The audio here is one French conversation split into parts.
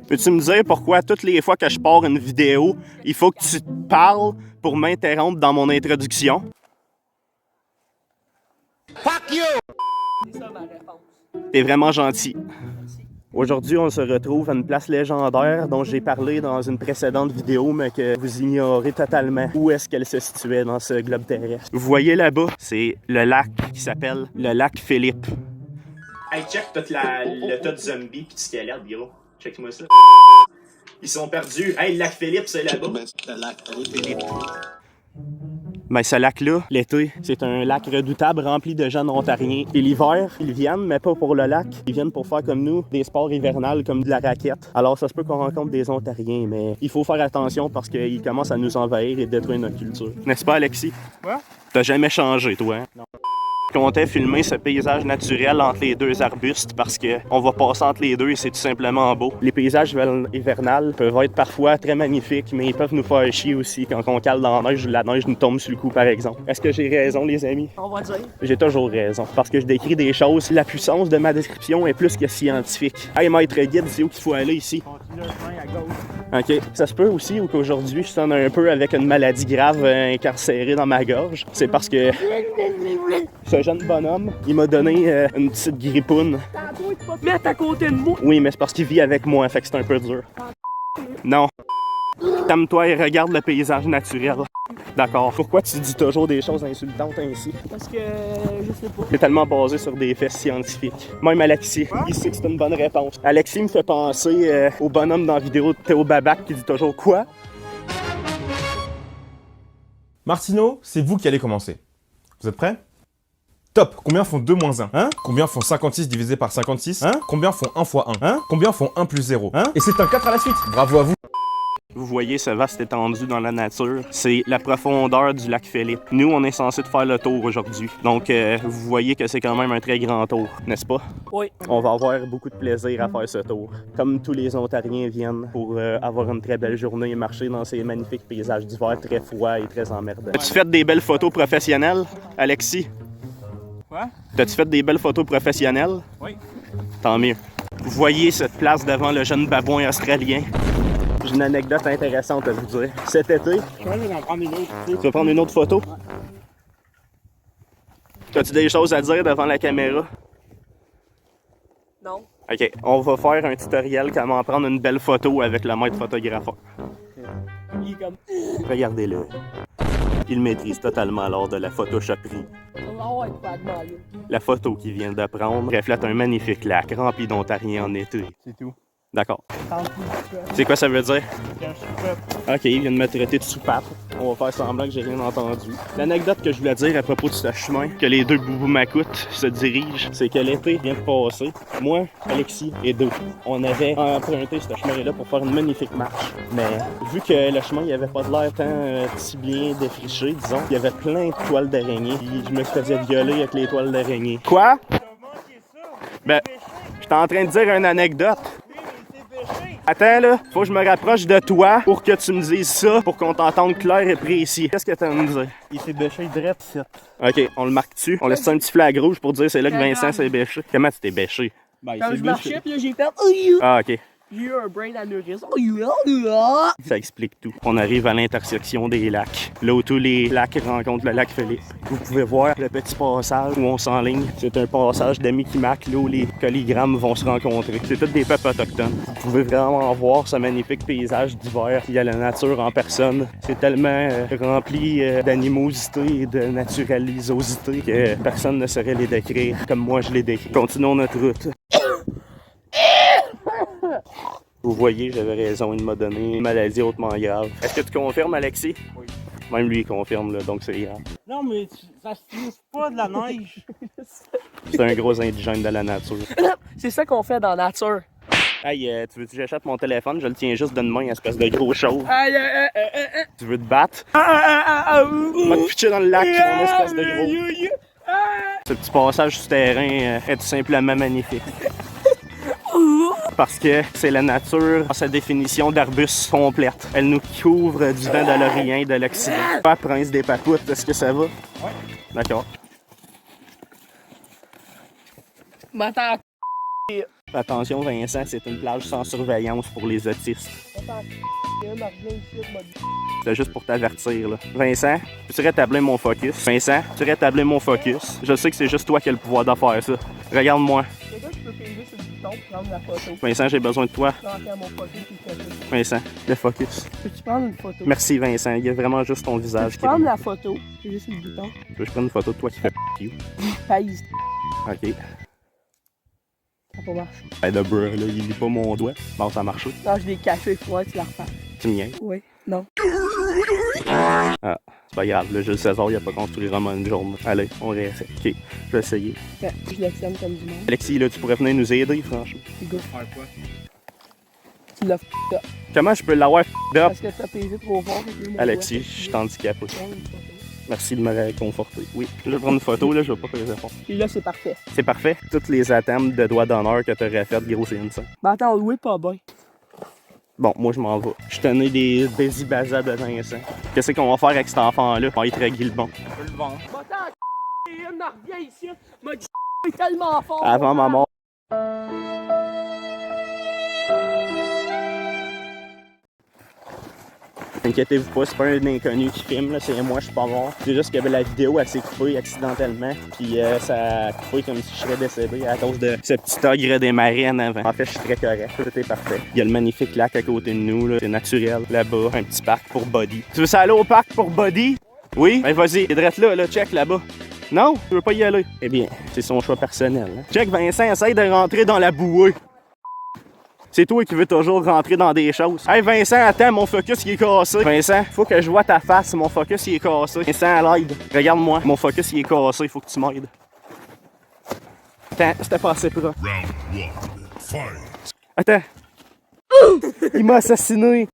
Peux-tu me dire pourquoi toutes les fois que je pars une vidéo, il faut que tu parles pour m'interrompre dans mon introduction? Fuck you! C'est ça ma réponse. T'es vraiment gentil. Aujourd'hui, on se retrouve à une place légendaire dont j'ai parlé dans une précédente vidéo, mais que vous ignorez totalement où est-ce qu'elle se situait dans ce globe terrestre. Vous voyez là-bas, c'est le lac qui s'appelle le lac Philippe. Hey, check tout le tas de zombies pis de squelettes, gros. Check-moi ça. Ils sont perdus. Hey, le lac Philippe, c'est là-bas. Le lac Philippe. Ben, ce lac-là, l'été, c'est un lac redoutable rempli de jeunes ontariens. Et l'hiver, ils viennent, mais pas pour le lac. Ils viennent pour faire comme nous, des sports hivernales comme de la raquette. Alors, ça se peut qu'on rencontre des ontariens, mais il faut faire attention parce qu'ils commencent à nous envahir et détruire notre culture. N'est-ce pas, Alexis? Quoi? T'as jamais changé, toi, hein? Non. Je comptais filmer ce paysage naturel entre les deux arbustes parce qu'on va passer entre les deux et c'est tout simplement beau. Les paysages hivernales peuvent être parfois très magnifiques, mais ils peuvent nous faire chier aussi quand on cale dans la neige ou la neige nous tombe sur le cou, par exemple. Est-ce que j'ai raison, les amis? On va dire. J'ai toujours raison, parce que je décris des choses. La puissance de ma description est plus que scientifique. Hey, maître guide, c'est où qu'il faut aller ici? Continue le chemin à gauche. OK. Ça se peut aussi ou qu'aujourd'hui, je sonne un peu avec une maladie grave incarcérée dans ma gorge. C'est parce que ce jeune bonhomme, il m'a donné une petite grippoune. Tantôt, tu vas te mettre à côté de moi. Oui, mais c'est parce qu'il vit avec moi, fait que c'est un peu dur. Non. Calme-toi et regarde le paysage naturel. D'accord. Pourquoi tu dis toujours des choses insultantes ainsi? Parce que je sais pas. C'est tellement basé sur des faits scientifiques. Même Alexis, il sait que c'est une bonne réponse. Alexis me fait penser au bonhomme dans la vidéo de Théo Babac qui dit toujours quoi? Martino, c'est vous qui allez commencer. Vous êtes prêts? Top! Combien font 2 moins 1? Hein? Combien font 56 divisé par 56? Hein? Combien font 1 fois 1? Hein? Combien font 1 plus 0? Hein? Et c'est un 4 à la suite! Bravo à vous! Vous voyez ce vaste étendu dans la nature, c'est la profondeur du lac Philippe. Nous, on est censé de faire le tour aujourd'hui. Donc, vous voyez que c'est quand même un très grand tour, n'est-ce pas? Oui. On va avoir beaucoup de plaisir à faire ce tour. Comme tous les Ontariens viennent pour avoir une très belle journée et marcher dans ces magnifiques paysages d'hiver très froids et très emmerdants. As-tu fait des belles photos professionnelles, Alexis? Quoi? T'as-tu fait des belles photos professionnelles? Oui. Tant mieux. Vous voyez cette place devant le jeune babouin australien? J'ai une anecdote intéressante à vous dire. Cet été... Je vais en prendre une autre. Tu vas prendre une autre photo? As-tu des choses à dire devant la caméra? Non. OK. On va faire un tutoriel comment prendre une belle photo avec le maître photographe. Il est comme... Regardez-le. Il maîtrise totalement l'art de la photoshoperie. Oh, ouais, pas de mal. La photo qu'il vient de prendre reflète un magnifique lac rempli d'Ontariens en été. C'est tout. D'accord. Tant pis. C'est quoi ça veut dire? Quand je suis prêt. OK, il vient de me traiter de soupape. On va faire semblant que j'ai rien entendu. L'anecdote que je voulais dire à propos de ce chemin que les deux boubous macoutes se dirigent, c'est que l'été vient de passer. Moi, Alexis et deux, on avait emprunté ce chemin-là pour faire une magnifique marche. Mais vu que le chemin, il avait pas de l'air tant si bien défriché, disons, il y avait plein de toiles d'araignée. Puis je me faisais violer avec les toiles d'araignée. Quoi? Ben, j'étais en train de dire une anecdote. Attends là, faut que je me rapproche de toi pour que tu me dises ça, pour qu'on t'entende clair et précis. Qu'est-ce que t'as à me dire? Il s'est bêché direct ici. OK, on le marque-tu? On laisse un petit flag rouge pour dire c'est là que Vincent s'est bêché. Comment tu t'es bêché? Ben, quand je marchais, puis là, j'ai fait... Ah, OK. J'ai eu un brain aneurysme. Ça explique tout. On arrive à l'intersection des lacs, là où tous les lacs rencontrent le lac Philippe. Vous pouvez voir le petit passage où on s'enligne. C'est un passage de Mickey Mac, là où les colligrammes vont se rencontrer. C'est tous des peuples autochtones. Vous pouvez vraiment voir ce magnifique paysage d'hiver. Il y a la nature en personne. C'est tellement rempli d'animosité et de naturalisosité que personne ne saurait les décrire comme moi je les décris. Continuons notre route. Vous voyez, j'avais raison, il m'a donné une maladie hautement grave. Est-ce que tu confirmes, Alexis? Oui. Même lui, il confirme, là, donc c'est grave. Non, mais ça se trouve pas de la neige. C'est un gros indigène de la nature. C'est ça qu'on fait dans la nature. Hey, tu veux que j'achète mon téléphone? Je le tiens juste d'une main, espèce de gros chauve. Aïe, Tu veux te battre? Va te pitcher dans le lac, mon espèce de gros. Ce petit passage souterrain est tout simplement magnifique. Parce que c'est la nature dans sa définition d'arbuste complète. Elle nous couvre du vent de l'Orient et de l'Occident. Pas Prince des Papoutes, est-ce que ça va? Ouais. D'accord. M'attends. Attention, Vincent, c'est une plage sans surveillance pour les autistes. C'est juste pour t'avertir, là. Vincent, peux-tu rétablir mon focus? Vincent, peux-tu rétablir mon focus? Je sais que c'est juste toi qui as le pouvoir de faire ça. Regarde-moi. Vincent, j'ai besoin de toi. Vincent, le focus. Peux-tu prendre une photo? Merci, Vincent. Il y a vraiment juste ton visage Peux-tu qui prendre la photo? C'est juste le bouton. Tu veux que je prenne une photo de toi qui fait you? Païs. Ok. Ça va pas marcher. Hey, de bruh, là, il lit pas mon doigt. Bon, ça a marché. Non, je l'ai caché, il faudrait que tu la refasses. Tu me niaises? Oui. Non. Ah, c'est pas grave. Le Jules César, il a pas construit vraiment une journée. Allez, on réessaie. Ok, je vais essayer. Ouais, je le tienne comme du monde. Alexis, là, tu pourrais venir nous aider, franchement. C'est go. Tu l'as f***ed up. Comment je peux l'avoir f***ed up? Parce que t'as pesé trop fort. avec mon Alexis, doigt. je suis handicapé. Prends une photo. Merci de me réconforter. Oui, je vais prendre une photo, là, je vais pas faire les efforts. Puis là, c'est parfait. C'est parfait. Toutes les attempts de doigts d'honneur que t'aurais faites, gros, c'est une ça. Ben attends, oui, pas bien. Bon, moi, je m'en vais. Je tenais des bésibazas de Vincent. Qu'est-ce qu'on va faire avec cet enfant-là? On va être régler le bon. Je peux le vendre. Va t'en une, reviens ici. M'a dit est tellement fort. Avant ma mort. Inquiétez-vous pas, c'est pas un inconnu qui filme, là, c'est moi, je suis pas mort. C'est juste que la vidéo, elle s'est coupée accidentellement, puis ça a coupé comme si je serais décédé à cause de ce petit ogre des marines avant. En fait, je suis très correct, tout est parfait. Il y a le magnifique lac à côté de nous, là, c'est naturel. Là-bas, un petit parc pour Buddy. Tu veux ça aller au parc pour Buddy? Oui? Ben vas-y, drette là, check là-bas. Non? Tu veux pas y aller? Eh bien, c'est son choix personnel. Hein? Check, Vincent, essaye de rentrer dans la bouée. C'est toi qui veux toujours rentrer dans des choses. Hey Vincent, attends, mon focus il est cassé. Vincent, faut que je vois ta face, mon focus il est cassé. Vincent, à l'aide. Regarde-moi, mon focus il est cassé, il faut que tu m'aides. Attends, c'était pas assez proche. Attends. Il m'a assassiné.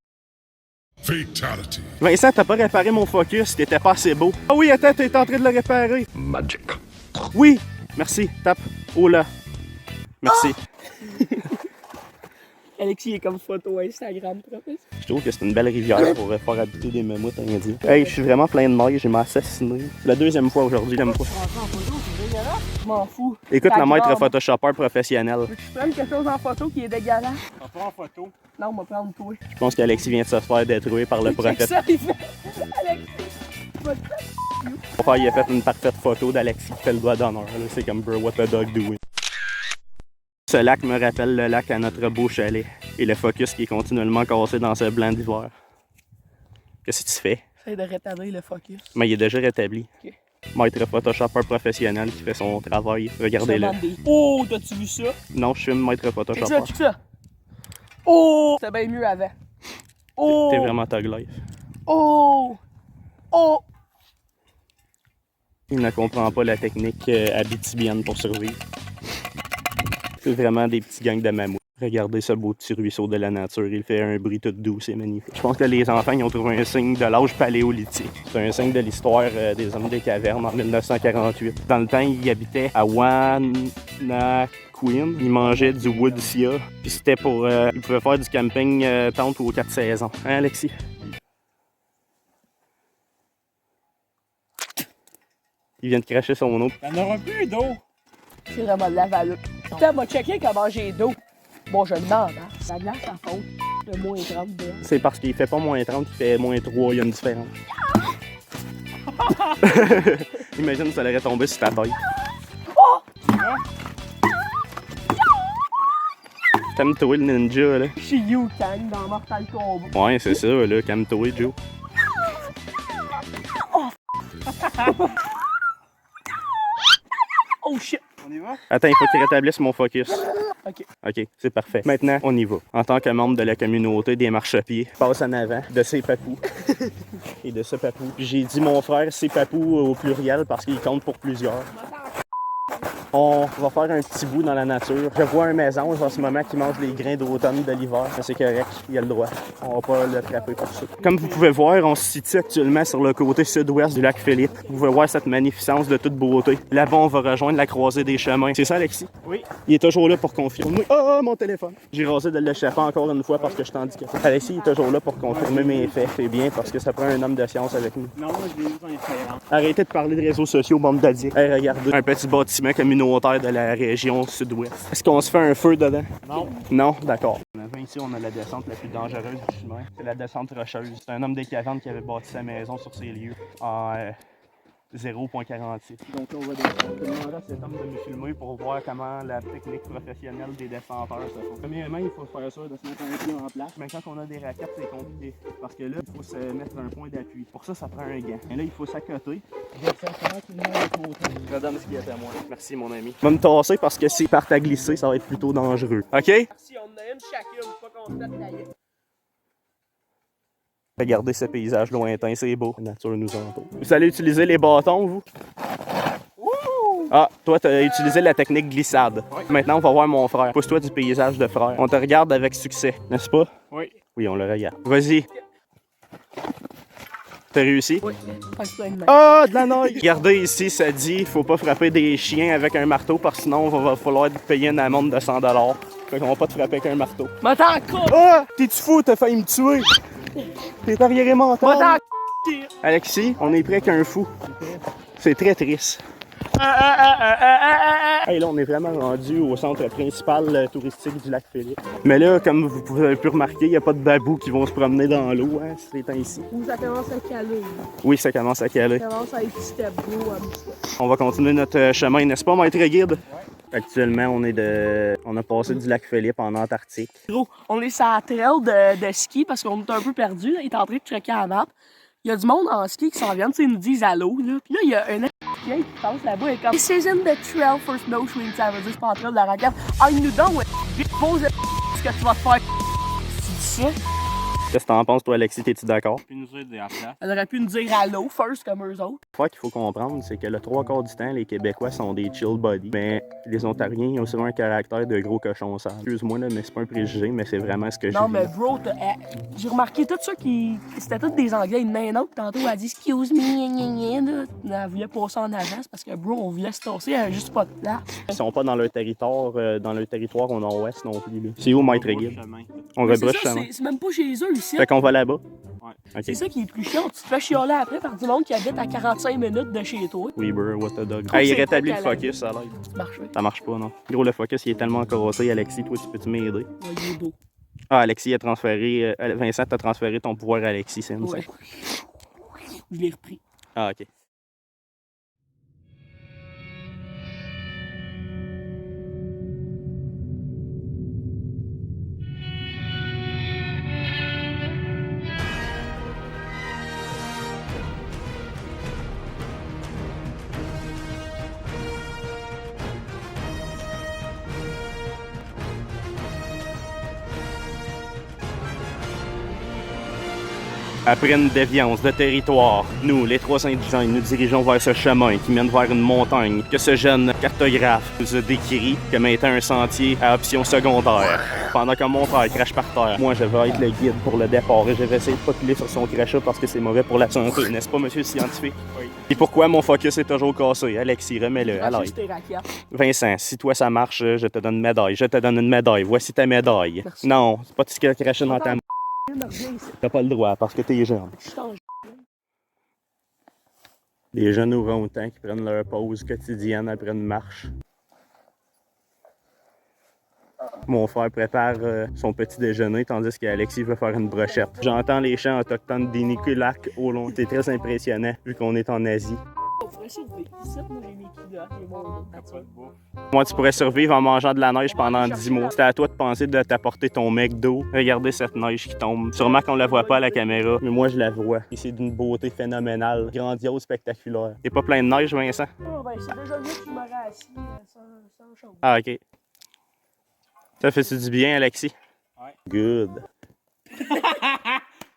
Fatality. Vincent, t'as pas réparé mon focus, t'étais pas assez beau. Ah oui, attends, t'es en train de le réparer. Magic. Oui, merci, tape. Oh là. Merci. Alexis est comme photo Instagram, professeur. Je trouve que c'est une belle rivière pour faire habiter des mammouths indiens. Hey, je suis vraiment plein de neige, j'ai assassiné. C'est la deuxième fois aujourd'hui, j'aime pas. Je m'en fous. Écoute Ta le maître grande. photoshopper professionnel. Veux que je prenne quelque chose en photo qui est dégueulasse? On prend en photo. Non, on va prendre toi. Je pense qu'Alexis vient de se faire détruire par le Check prophète. ça, il fait. Alexis, va te Mon frère, il a fait une parfaite photo d'Alexis qui fait le doigt d'honneur. là. C'est comme bro, what the dog doing. Ce lac me rappelle le lac à notre beau chalet et le focus qui est continuellement cassé dans ce blanc d'hiver. Qu'est-ce que tu fais? J'essaie de rétablir le focus. Mais il est déjà rétabli. Ok. Maître photoshopper professionnel qui fait son travail. Regardez-le. Oh, t'as-tu vu ça? Non, je suis un maître Check ça, photoshopper. check ça. Oh! C'était bien mieux avant. Oh! T'es vraiment tag life. Oh! Oh! Il ne comprend pas la technique abitibienne pour survivre. C'est vraiment des petits gangs de mammouths. Regardez ce beau petit ruisseau de la nature. Il fait un bruit tout doux, c'est magnifique. Je pense que les enfants ils ont trouvé un signe de l'âge paléolithique. C'est un signe de l'histoire des hommes des cavernes en 1948. Dans le temps, ils habitaient à Wanaquin. Ils mangeaient du woodsia. Puis c'était pour... ils pouvaient faire du camping tente aux 4 saisons. Hein, Alexis? Il vient de cracher son eau. Il n'y en aura plus d'eau. C'est vraiment de la valeur. Putain, m'a checké comment j'ai d'eau. Bon, je demande, hein. La glace, ça faute. De moins 30 de. C'est parce qu'il fait pas moins 30, il fait moins 3, il y a une différence. Imagine, ça l'aurait tombé sur ta taille. Calme-toi, le ninja, là. Je suis Yu Kang dans Mortal Kombat. Ouais, c'est ça, là. Calme-toi, Joe. Oh shit! On y va? Attends, il faut qu'il rétablisse mon focus. Ok. OK, c'est parfait. Maintenant, on y va. En tant que membre de la communauté des marchepieds, passe en avant de ces papous et de ce papou. J'ai dit mon frère, ces papous au pluriel parce qu'il compte pour plusieurs. On va faire un petit bout dans la nature. Je vois un mésange en ce moment qui mange les grains d'automne de l'hiver. C'est correct, il a le droit. On va pas le frapper pour ça. Comme vous pouvez voir, on se situe actuellement sur le côté sud-ouest du lac Philippe. Vous pouvez voir cette magnificence de toute beauté. Là-bas, on va rejoindre la croisée des chemins. C'est ça, Alexis? Oui. Il est toujours là pour confirmer. Oh, mon téléphone! J'ai rasé de l'échappée encore une fois parce que je suis handicapé. Alexis est toujours là pour confirmer mes faits. C'est bien parce que ça prend un homme de science avec nous. Non, moi je l'ai vu dans les fréquences. Arrêtez de parler de réseaux sociaux, bande d'adiens. Hey, regardez, un petit bâtiment communautaire communautaire de la région sud-ouest. Est-ce qu'on se fait un feu dedans? Non. Non? D'accord. Ici, on a la descente la plus dangereuse du chemin. C'est la descente rocheuse. C'est un homme des cavernes qui avait bâti sa maison sur ces lieux en 0.46. Donc là, on va demander à cet homme de nous filmer pour voir comment la technique professionnelle des descenteurs se fait. Premièrement, il faut faire ça de se mettre un pied en place. Mais quand on a des raquettes, c'est compliqué. Parce que là, il faut se mettre un point d'appui. Pour ça, ça prend un gant. Et là, il faut s'accoter. Je redonne ce qui est à moi. Merci, mon ami. Je vais me tasser parce que s'ils partent à glisser, ça va être plutôt dangereux. OK? Si on en a une chacune, pas qu'on se mette la gueule. Regardez ce paysage lointain, c'est beau. La nature nous entoure. Vous allez utiliser les bâtons, vous? Ah, toi, tu as utilisé la technique glissade. Oui. Maintenant, on va voir mon frère. Pousse-toi du paysage de frère. On te regarde avec succès, n'est-ce pas? Oui. Oui, on le regarde. Vas-y. T'as réussi? Oui. Ah, de la neige! Regardez ici, ça dit faut pas frapper des chiens avec un marteau parce que sinon, va falloir payer une amende de 100 $. Fait qu'on va pas te frapper avec un marteau. M'attends encore! Ah! T'es-tu fou? T'as failli me tuer! T'es arriéré mental! M'attends. Alexis, on est près qu'un fou. C'est très triste. Hey, là, on est vraiment rendu au centre principal touristique du lac Philippe. Mais là, comme vous avez pu remarquer, il n'y a pas de babous qui vont se promener dans l'eau, hein, ces temps-ci. Où ça commence à caler. Oui, ça commence à caler. Ça commence à être step d'eau. On va continuer notre chemin, n'est-ce pas, maître guide? Actuellement, on a passé du lac Philippe en Antarctique. Gros, on est sur la trail de ski parce qu'on est un peu perdu. Il est en train de checker la map. Il y a du monde en ski qui s'en viennent, ils nous disent allô. Là. Puis là, il y a un qui passe là-bas et comme This isn't the trail for snowshoeing, ça veut dire c'est pas en trail de la raquette. Ah, il nous donne, ouais. Pose ce que tu vas te faire. Tu dis ça? Qu'est-ce que t'en penses, toi, Alexis? T'es-tu d'accord? Elle aurait pu nous dire allô first comme eux autres. Ce qu'il faut comprendre, c'est que le 3/4 du temps, les Québécois sont des chill bodies. Mais les Ontariens, ils ont souvent un caractère de gros cochons sales. Excuse-moi, là, mais c'est pas un préjugé, mais c'est vraiment ce que je Non, mais bro, j'ai remarqué tout ça qui. C'était tous des Anglais. Une naine autre, tantôt, elle a dit excuse me, là. Elle voulait passer en avance parce que, bro, on voulait se tasser, elle a juste pas de place. Ils sont pas dans leur territoire au nord-ouest non plus. Là. C'est où, maître guide? On rebrousse chemin. C'est même pas chez eux ici. Fait qu'on va là-bas? Ouais. Okay. C'est ça qui est plus chiant. Tu te fais chialer après par du monde qui habite à 45 minutes de chez toi. Weber, what a dog. Trouve Hey, il c'est rétablit pas le focus, ça l'aide. Ça marche, Ça marche pas, non. Gros, le focus, il est tellement carossé. Alexis, toi, tu peux-tu m'aider? Ouais, il est beau. Ah, Alexis a transféré... Vincent t'a transféré ton pouvoir à Alexis, c'est Ouais. Je l'ai repris. Ah, OK. Après une déviance de territoire, nous, les trois indigents, nous dirigeons vers ce chemin qui mène vers une montagne que ce jeune cartographe nous a décrit comme étant un sentier à option secondaire. Pendant que mon frère crache par terre, moi je vais être le guide pour le départ et je vais essayer de pas piler sur son crachat parce que c'est mauvais pour la santé, n'est-ce pas, monsieur le scientifique? Oui. Et pourquoi mon focus est toujours cassé? Alexis, remets-le, à l'aide. Vincent, si toi ça marche, je te donne une médaille. Je te donne une médaille. Voici ta médaille. Merci. Non, c'est pas tout ce qu'il a craché dans ta... T'as pas le droit parce que t'es jeune. Les jeunes orang-outans qui prennent leur pause quotidienne après une marche. Mon frère prépare son petit déjeuner tandis qu'Alexis veut faire une brochette. J'entends les chants autochtones des Nikulak au long. C'est très impressionnant vu qu'on est en Asie. Moi, tu pourrais survivre en mangeant de la neige pendant 10 mois. C'était à toi de penser de t'apporter ton McDo. Regardez cette neige qui tombe. Sûrement qu'on la voit pas à la caméra, mais moi, je la vois. Et c'est d'une beauté phénoménale, grandiose, spectaculaire. T'es pas plein de neige, Vincent? Oh, ben, c'est déjà mieux que tu m'aurais assis sans chose. Ah, OK. Ça fait-tu du bien, Alexis? Ouais. Good.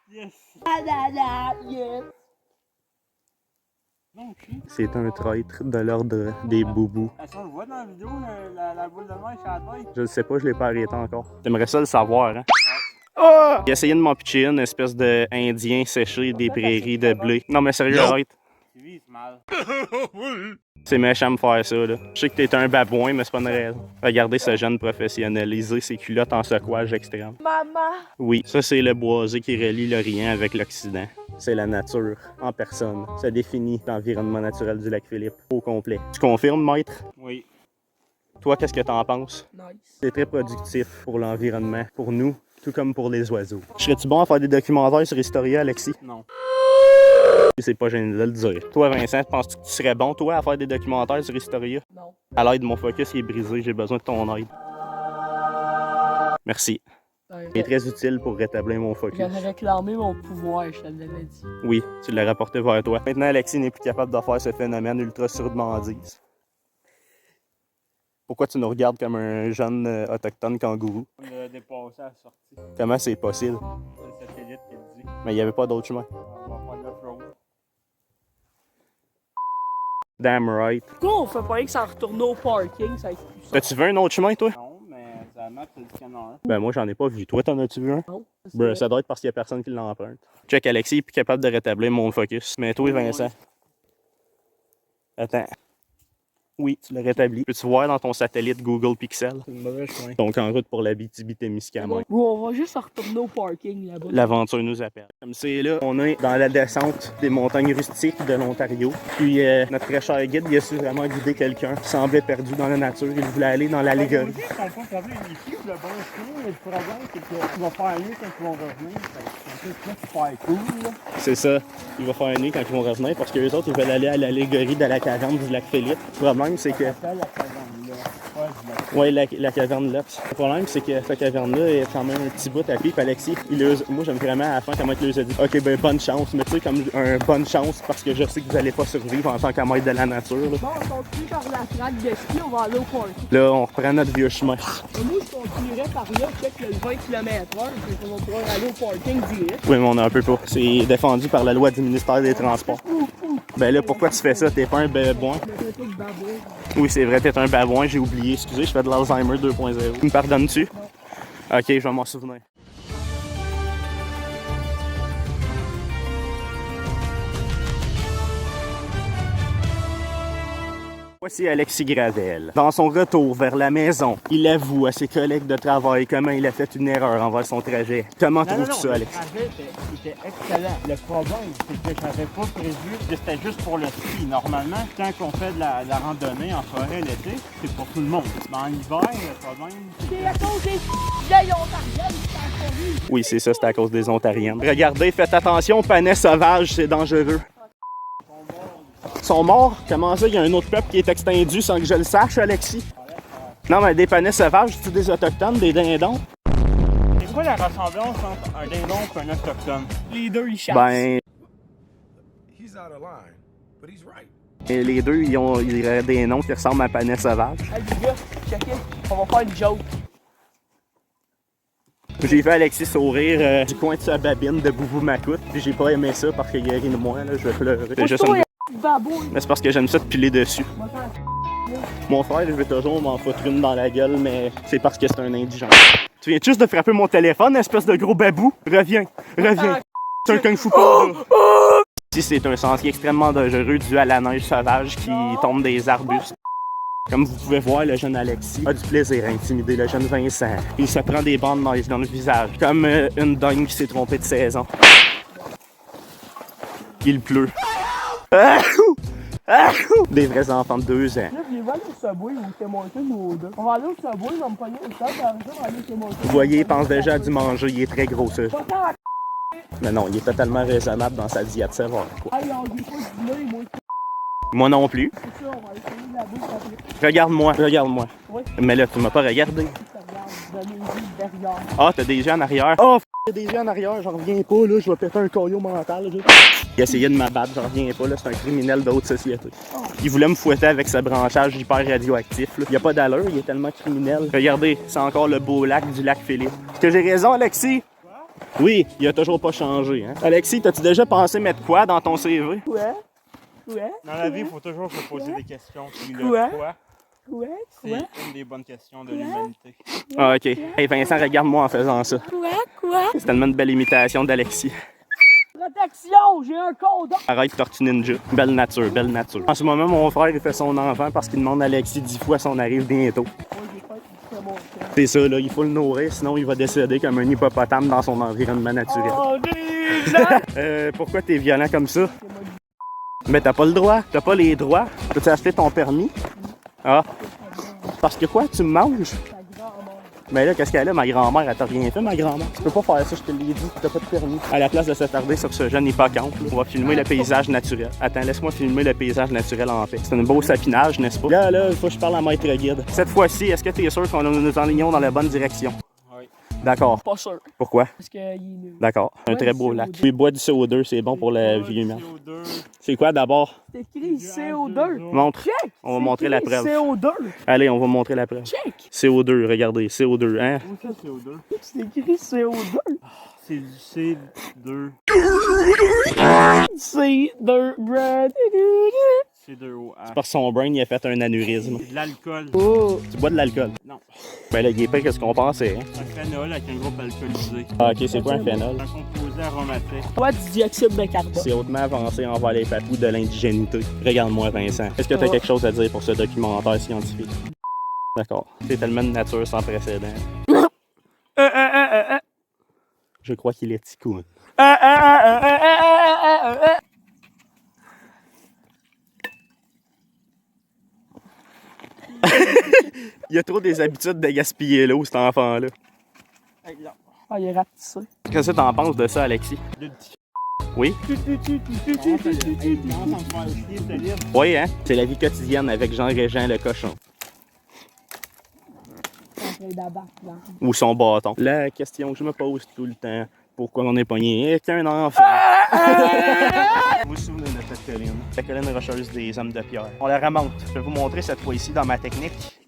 Yes. Yes. C'est un traître de l'ordre des boubous. Est-ce qu'on le voit dans la vidéo, la boule de neige à la tête? Je ne sais pas, je l'ai pas arrêté encore. T'aimerais ça le savoir, hein? Oh! J'ai essayé de m'en pitcher une espèce d'Indien séché des prairies de blé. Non, mais sérieux, arrête. Oui, c'est mal. C'est méchant de me faire ça, là. Je sais que t'es un babouin, mais c'est pas une raison. Regardez ce jeune professionnalisé ses culottes en secouage extrême. Maman! Oui, ça c'est le boisé qui relie l'Orient avec l'Occident. C'est la nature, en personne. Ça définit l'environnement naturel du lac Philippe, au complet. Tu confirmes, maître? Oui. Toi, qu'est-ce que t'en penses? Nice. C'est très productif pour l'environnement, pour nous, tout comme pour les oiseaux. Serais-tu bon à faire des documentaires sur Historia, Alexis? Non. C'est pas gêné de le dire. Toi, Vincent, penses-tu que tu serais bon, toi, à faire des documentaires sur Historia? Non. À l'aide, mon focus il est brisé, j'ai besoin de ton aide. Merci. Il est très utile pour rétablir mon focus. J'avais réclamé mon pouvoir, je te l'avais dit. Oui, tu l'as rapporté vers toi. Maintenant, Alexis n'est plus capable de faire ce phénomène ultra surdemandise. Pourquoi tu nous regardes comme un jeune autochtone kangourou? On l'a dépassé à la sortie. Comment c'est possible? C'est le satellite qui le dit. Mais il n'y avait pas d'autre chemin. On va faire l'off-road. Damn right. Pourquoi on fait pas rien que s'en retourner au parking, ça va être plus ça? T'as-tu vu un autre chemin, toi? Non, mais ça map, c'est le scanner. Ben moi, j'en ai pas vu. Toi, t'en as-tu vu un? Non. Ben, ça doit être parce qu'il y a personne qui l'emprunte. Check, Alexis est plus capable de rétablir mon focus. Mais toi, Vincent. Attends. Oui, tu l'as rétabli. Peux-tu voir dans ton satellite Google Pixel? C'est une mauvaise chemin. Donc en route pour l'Abitibi-Témiscamingue. Bro, on va juste s'en retourner au parking là-bas. L'aventure nous appelle. Comme c'est là, on est dans la descente des montagnes rustiques de l'Ontario. Puis notre très cher guide, il a su vraiment guider quelqu'un qui semblait perdu dans la nature. Il voulait aller dans l'allégorie. Ils sont pas capables ici, le bon chemin, mais le problème, c'est qu'ils vont faire mieux quand ils vont revenir. C'est un peu super cool, là. C'est ça. Il va faire nuit quand ils vont revenir parce que les autres, ils veulent aller à l'allégorie de la caverne du lac Philippe. Le problème, c'est que... Appelle la caverne-là. Ouais, je l'ai. Ouais, la caverne là. Le problème, c'est que cette caverne-là est quand même un petit bout à pied. Puis Alexis, moi, j'aime vraiment à la fin comment il leur a dit OK, ben bonne chance. Mais tu sais, comme un bonne chance parce que je sais que vous allez pas survivre en tant qu'amateur de la nature. Là. Bon, on continue par la traque de ski, on va aller au parking. Là, on reprend notre vieux chemin. Et moi, je continuerais par là, check le 20 km/h, puis on va pouvoir aller au parking direct. Oui, mais on a un peu pas. C'est défendu par la loi du ministère des Transports. Ben là, pourquoi tu fais ça? T'es pas un babouin? Oui, c'est vrai, t'es un babouin, j'ai oublié. Excusez, je fais de l'Alzheimer 2.0. Tu me pardonnes-tu? Ok, je vais m'en souvenir. Voici Alexis Gravel. Dans son retour vers la maison, il avoue à ses collègues de travail comment il a fait une erreur envers son trajet. Comment trouves-tu ça, Alexis? Le trajet était excellent. Le problème, c'est que j'avais pas prévu que c'était juste pour le ski. Normalement, quand on fait de la randonnée en forêt l'été, c'est pour tout le monde. Mais en hiver, le problème, C'est à cause des vieilles ontariennes qui sont corrues. Oui, c'est ça, c'est à cause des Ontariennes. Regardez, faites attention, panais sauvages, c'est dangereux. Ils sont morts? Comment ça, il y a un autre peuple qui est extingué sans que je le sache, Alexis? Non, mais des panais sauvages, c'est des autochtones, des dindons? c'est quoi la ressemblance entre un dindon et un autochtone? Les deux, ils chassent. Ben, He's out of line, but he's right. les deux, ils ont des noms qui ressemblent à panais sauvages. Hey, les gars, checkez, on va faire une joke. J'ai vu Alexis sourire du coin de sa babine de Boubou Macoute, puis j'ai pas aimé ça parce qu'il a ri de moi, là, je vais pleurer. C'est juste Toi, une... babouille. Mais c'est parce que j'aime ça de piler dessus. On va faire Mon frère, je vais toujours m'en foutre une dans la gueule, mais c'est parce que c'est un indigent. Tu viens juste de frapper mon téléphone, espèce de gros babou? Reviens, reviens. C'est un kung fu panda. Ici, c'est un sentier extrêmement dangereux dû à la neige sauvage qui tombe des arbustes. Comme vous pouvez voir, le jeune Alexis a du plaisir à intimider le jeune Vincent. Il se prend des bandes de neige dans le visage, comme une dingue qui s'est trompée de saison. Il pleut. Des vrais enfants de 2 ans. Là, je vais aller au Subway ou Tim Hortons ou au deux. On va aller au Subway, on va me pogner une table, puis après ça, on va aller au Tim Hortons. Vous voyez, il pense déjà à du manger, il est très gros, ça. Pas tant à Mais non, il est totalement raisonnable dans sa diète sévère, quoi. Hey, on dit pas de dîner, moi. Moi non plus. C'est ça, on va essayer de la bouffe après. Regarde-moi, regarde-moi. Oui. Mais là, tu m'as pas regardé. Ça regarde, donner une vie derrière. Ah, t'as des yeux en arrière. Oh, y a des yeux en arrière, j'en reviens pas, là, je vais péter un caillot mental, là. Il essayait de m'abattre, j'en reviens pas, là, c'est un criminel de haute société. Il voulait me fouetter avec ce branchage hyper radioactif, là. Il a pas d'allure, il est tellement criminel. Regardez, c'est encore le beau lac du lac Philippe. Est-ce que j'ai raison, Alexis? Oui, il a toujours pas changé, hein. Alexis, t'as-tu déjà pensé mettre quoi dans ton CV? Ouais. Dans la vie, il faut toujours se poser des questions. Puis le Quoi? quoi, Ouais. c'est une des bonnes questions de l'humanité. Ah, ok. Hey, Vincent, regarde-moi en faisant ça. Quoi? C'est tellement une belle imitation d'Alexis. Protection, j'ai un condom. Arrête, Tortue Ninja. Belle nature, belle nature. En ce moment, mon frère, il fait son enfant parce qu'il demande à Alexis 10 fois si on arrive bientôt. C'est ça, là, il faut le nourrir, sinon il va décéder comme un hippopotame dans son environnement naturel. Oh, déjà! Pourquoi t'es violent comme ça? Mais t'as pas le droit, t'as pas les droits. Peux-tu acheter ton permis? Ah, Parce que quoi, tu me manges? Ta grand-mère. Mais là, qu'est-ce qu'elle a, ma grand-mère? Elle t'a rien fait, ma grand-mère. Tu peux pas faire ça, je te l'ai dit, t'as pas de permis. À la place de s'attarder sur ce jeune hippocampe, là, on va filmer le paysage naturel. Attends, laisse-moi filmer le paysage naturel en paix. C'est un beau sapinage, n'est-ce pas? Là, il faut que je parle à maître guide. Cette fois-ci, est-ce que tu es sûr qu'on nous enlignons dans la bonne direction? Oui. D'accord. Pas sûr. Pourquoi? Parce qu'il est nul. D'accord. Un Bois très du beau lac. CO2. Puis bois du CO2, c'est bon pour le vieillissement. CO2. C'est quoi d'abord? C'est écrit CO2. Montre. Check! On va C'est montrer la écrit preuve. CO2. Allez, on va montrer la preuve. Check! CO2, regardez, CO2, hein? Où ça, CO2? C'est écrit CO2. C'est du C2. C2, bruh. C2O. Parce que son brain, il a fait un anévrisme. C'est de l'alcool. Oh. Tu bois de l'alcool? Non. Ben là, il est pas qu'est-ce qu'on pensait, hein? Un phénol avec un groupe alcoolisé. Ah, ok, c'est quoi un phénol? Un composé aromatique. Toi, du dioxyde de carbone. C'est hautement avancé envers les papous de l'indigénité. Regarde-moi, Vincent. Est-ce que tu as quelque chose à dire pour ce documentaire scientifique? D'accord. C'est tellement de nature sans précédent. Je crois qu'il est ticoun. Il a trop des habitudes de gaspiller l'eau, cet enfant-là. Ah, il est rapetissé. Qu'est-ce que t'en penses de ça, Alexis? Le petit Oui? Oui, hein? C'est la vie quotidienne avec Jean Régent le cochon. Ou son bâton. La question que je me pose tout le temps, pourquoi on est pogné qu'un enfant? Vous vous souvenez de cette colline? La colline rocheuse des hommes de pierre. On la remonte. Je vais vous montrer cette fois-ci dans ma technique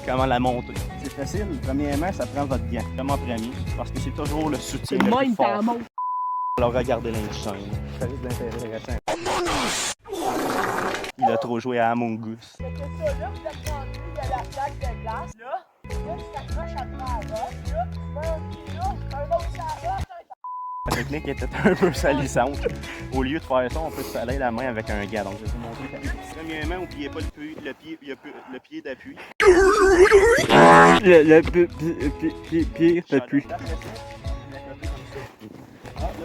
comment la monter. C'est facile. Premièrement, ça prend votre gant. Comme en premier, parce que c'est toujours le soutien le Moi, plus il fort. t'en montre. Alors regardez l'enchaîne. Ça risque d'être intéressant. Il a trop joué à Among Us. C'est ça, là, vous êtes rendu, il y a la plaque de glace, là. Là, tu t'accroches après la roche, là. Tu mets un pied là, un autre sur la roche, La technique était un peu salissante. Au lieu de faire ça, on peut se saler la main avec un gant. Donc, je vais vous montrer. Premièrement, n'oubliez pas le pied d'appui. Le pied d'appui. Ah, là,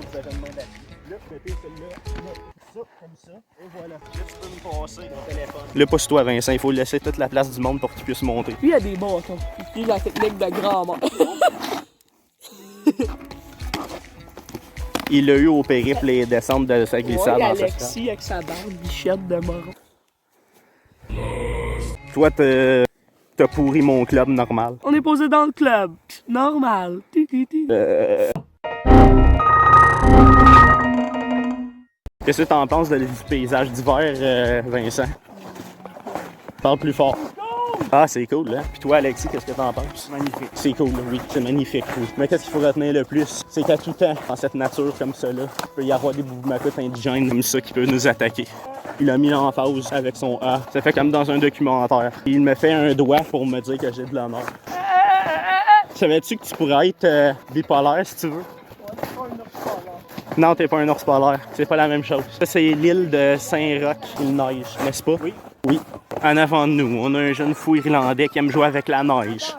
vous avez une main d'appui. Là, vous mettez celle-là, ça, comme ça, et voilà. Là, tu peux me passer ton téléphone. Là, pousse-toi, Vincent, il faut laisser toute la place du monde pour que tu puisses monter. Lui, il a des bâtons. Il utilise la technique de grand-mère. Il l'a eu au périple et descendre de sa glissade Ouais, en ce Alexis avec sa barbe bichette de moron. Toi, t'as pourri mon club normal. On est posé dans le club. Normal. Qu'est-ce que t'en penses du paysage d'hiver, Vincent? Parle plus fort. Ah, c'est cool, hein? Puis toi, Alexis, qu'est-ce que t'en penses? Magnifique. C'est cool, oui, c'est magnifique, oui. Mais qu'est-ce qu'il faut retenir le plus? C'est qu'à tout temps, dans cette nature comme ça, là, il peut y avoir des boumacoutes indigènes comme ça qui peuvent nous attaquer. Il a mis l'emphase avec son A. Ça fait comme dans un documentaire. Il me fait un doigt pour me dire que j'ai de l'honneur. Savais-tu que tu pourrais être bipolaire si tu veux? Non, t'es pas un ours polaire. C'est pas la même chose. Ça, c'est l'île de Saint-Roch. Il neige, n'est-ce pas? Oui. Oui. En avant de nous, on a un jeune fou irlandais qui aime jouer avec la neige.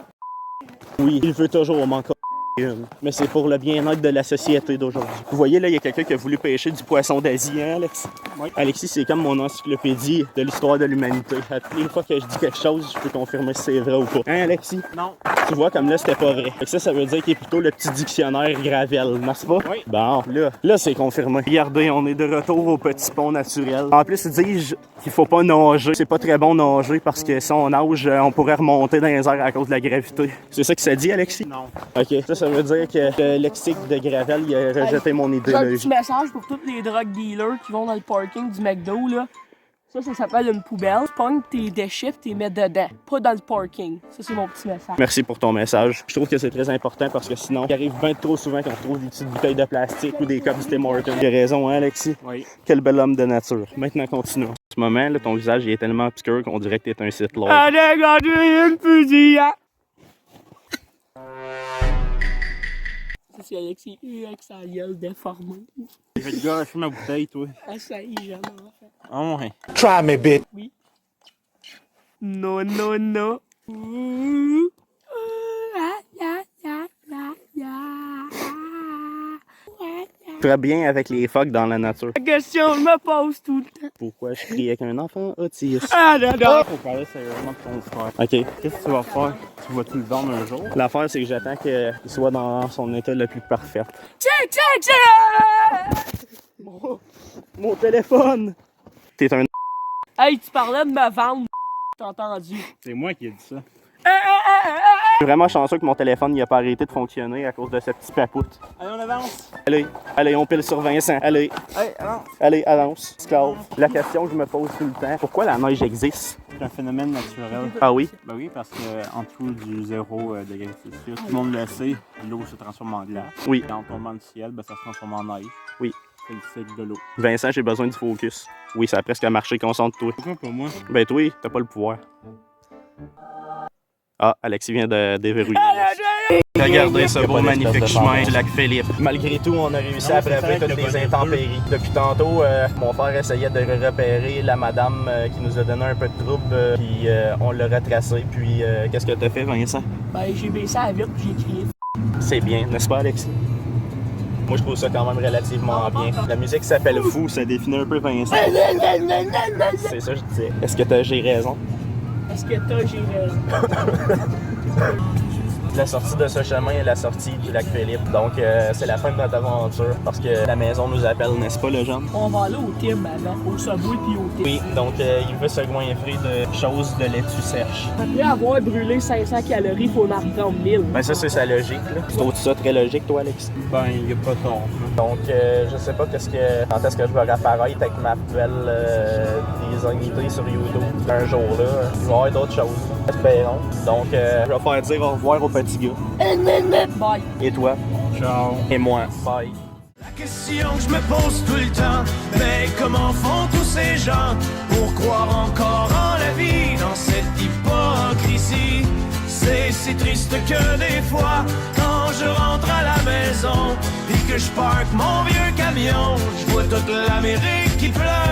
Oui, il veut toujours manquer une. Mais c'est pour le bien-être de la société d'aujourd'hui. Vous voyez, là, il y a quelqu'un qui a voulu pêcher du poisson d'Asie, hein, Alexis? Oui. Alexis, c'est comme mon encyclopédie de l'histoire de l'humanité. À toutes les fois que je dis quelque chose, je peux confirmer si c'est vrai ou pas. Hein, Alexis? Non. Tu vois, comme là, c'était pas vrai. Fait que ça veut dire qu'il est plutôt le petit dictionnaire Gravel, n'est-ce pas? Oui. Bon, là, c'est confirmé. Regardez, on est de retour au petit pont naturel. En plus, ils disent qu'il faut pas nager. C'est pas très bon nager parce que si on nage, on pourrait remonter dans les airs à cause de la gravité. C'est ça que ça dit, Alexis? Non. OK. Ça veut dire que le lexique de Gravel, il a rejeté mon J'ai un idéologie. petit message pour tous les drug dealers qui vont dans le parking du McDo, là. Ça s'appelle une poubelle. Tu pognes tes déchets et tu les mets dedans, pas dans le parking. Ça, c'est mon petit message. Merci pour ton message. Je trouve que c'est très important parce que sinon, il arrive bien trop souvent qu'on trouve des petites bouteilles de plastique ou des cups du Tim Hortons. Tu as raison, hein, Alexis? Oui. Quel bel homme de nature. Maintenant, continuons. En ce moment, là, ton visage il est tellement obscur qu'on dirait que t'es un site lord. Allez, gardez une fusillade! C'est Alexis avec sa gueule déformée. Je vais te gâcher ma bouteille, toi. Ah, ça y est, jamais en fait. Ah ouais. Try me, bitch. Oui. Non, non, non. Ouh. Ah, ya, ya, ya, ya. très bien avec les phoques dans la nature. La question je me pose tout le temps. Pourquoi je crie avec un enfant autiste? Ah non, non. Faut parler sérieusement de ton frère. OK. Qu'est-ce que tu vas faire? Tu vas-tu le vendre un jour? L'affaire, c'est que j'attends qu'il soit dans son état le plus parfait. Tiens, tiens, tiens! Mon téléphone! T'es un... Hey, tu parlais de me vendre, t'as entendu? C'est moi qui ai dit ça. Je suis vraiment chanceux que mon téléphone n'a pas arrêté de fonctionner à cause de ce petit papoute. Allez, on avance! Allez, allez, on pile sur Vincent. Allez, Allez, avance! allez, avance. Esclave. La question que je me pose tout le temps, pourquoi la neige existe? C'est un phénomène naturel. Ah oui? Ben oui, parce qu'en dessous du 0 degré Celsius, tout le monde le sait, l'eau se transforme en glace. Oui. Et en tombant du ciel, ben, ça se transforme en neige. Oui. C'est le cycle de l'eau. Vincent, j'ai besoin du focus. Oui, ça a presque marché, concentre-toi. Pourquoi pas moi? Ben toi, t'as pas le pouvoir. Ah, Alexis vient de déverrouiller. Regardez ce beau magnifique chemin du lac Philippe. Malgré tout, on a réussi à braver toutes les intempéries. Depuis tantôt, mon frère essayait de repérer la madame qui nous a donné un peu de trouble, puis on l'a retracé. Puis, qu'est-ce que t'as fait, Vincent? Ben, j'ai baissé la vitre puis j'ai crié. C'est bien, n'est-ce pas, Alexis? Moi, je trouve ça quand même relativement bien. La musique s'appelle Fou, ça définit un peu Vincent. C'est ça, je disais. Est-ce que j'ai raison? Est-ce que j'ai raison? La sortie de ce chemin est la sortie du lac Philippe. Donc, c'est la fin de notre aventure parce que la maison nous appelle, n'est-ce pas, le jeune? On va aller au Tim avant, au Subway puis au Tim. Oui, donc il veut se goinfrer de choses de laitue sèche. Après avoir brûlé 500 calories, il faut en reprendre 1000. Ben ça, c'est sa logique, là. Tu trouves ça très logique, toi, Alex? Ben, il n'y a pas tort. Donc, je sais pas quand est-ce que je vais réapparaître avec ma nouvelle désignité sur YouTube un jour, là. Il va y avoir d'autres choses, espérons. Donc, je vais faire dire au revoir au petit gars. Bye. Et toi? Ciao. Et moi. Bye. La question que je me pose tout le temps, mais comment font tous ces gens pour croire encore en la vie dans cette hypocrisie? C'est si triste que des fois, quand je rentre à la maison, puis que je parque mon vieux camion, je vois toute l'Amérique qui pleure.